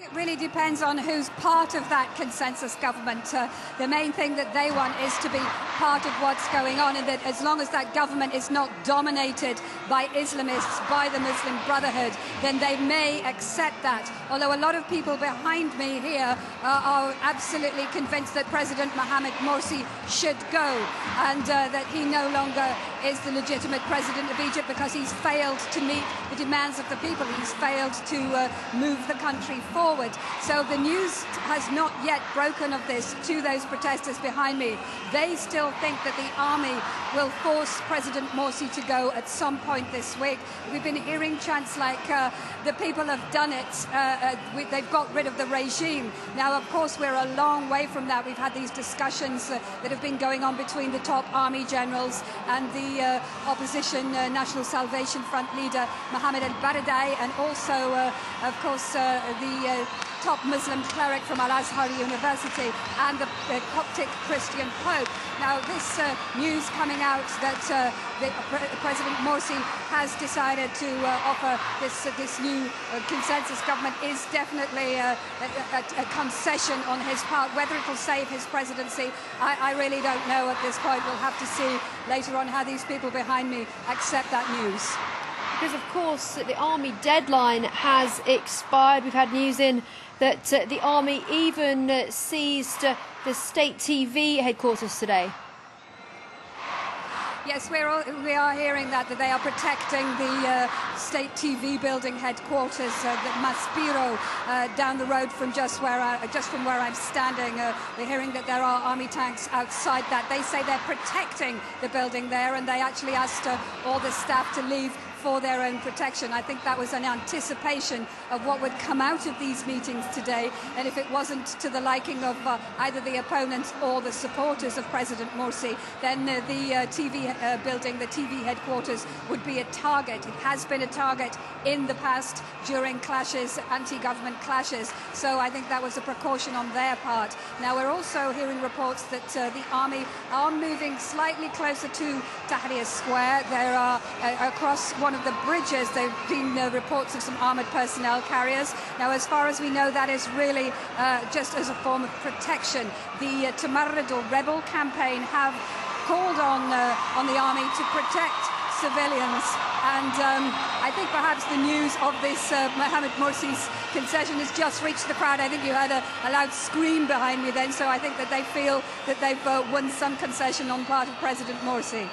It really depends on who's part of that consensus government. The main thing that they want is to be part of what's going on, and that as long as that government is not dominated by Islamists, by the Muslim Brotherhood, then they may accept that. Although a lot of people behind me here are absolutely convinced that President Mohamed Morsi should go, and that he no longer is the legitimate president of Egypt because he's failed to meet the demands of the people. He's failed to move the country forward. So the news has not yet broken of this to those protesters behind me. They still think that the army will force President Morsi to go at some point this week. We've been hearing chants like the people have done it, they've got rid of the regime. Now, of course, we're a long way from that. We've had these discussions that have been going on between the top army generals and the opposition National Salvation Front leader Mohammed al-Baradei, and also, of course, the top Muslim cleric from Al-Azhar University and the Coptic Christian Pope. Now, this news coming out that President Morsi has decided to offer this new consensus government is definitely a concession on his part. Whether it will save his presidency, I really don't know at this point. We'll have to see later on how these people behind me accept that news. Because, of course, the army deadline has expired. We've had news in that the army even seized the state TV headquarters today. Yes, we are hearing that they are protecting the state TV building headquarters, the Maspiro, down the road from just from where I'm standing. We're hearing that there are army tanks outside that. They say they're protecting the building there, and they actually asked all the staff to leave for their own protection. I think that was an anticipation of what would come out of these meetings today, and if it wasn't to the liking of either the opponents or the supporters of President Morsi, then the TV building, the TV headquarters, would be a target. It has been a target in the past during clashes, anti-government clashes, so I think that was a precaution on their part. Now, we're also hearing reports that the army are moving slightly closer to Tahrir Square. There are across one of the bridges, there have been reports of some armoured personnel carriers. Now, as far as we know, that is really just as a form of protection. The Tamarrud or rebel campaign have called on the army to protect civilians, and I think perhaps the news of this Mohamed Morsi's concession has just reached the crowd. I think you had a loud scream behind me then, so I think that they feel that they've won some concession on part of President Morsi.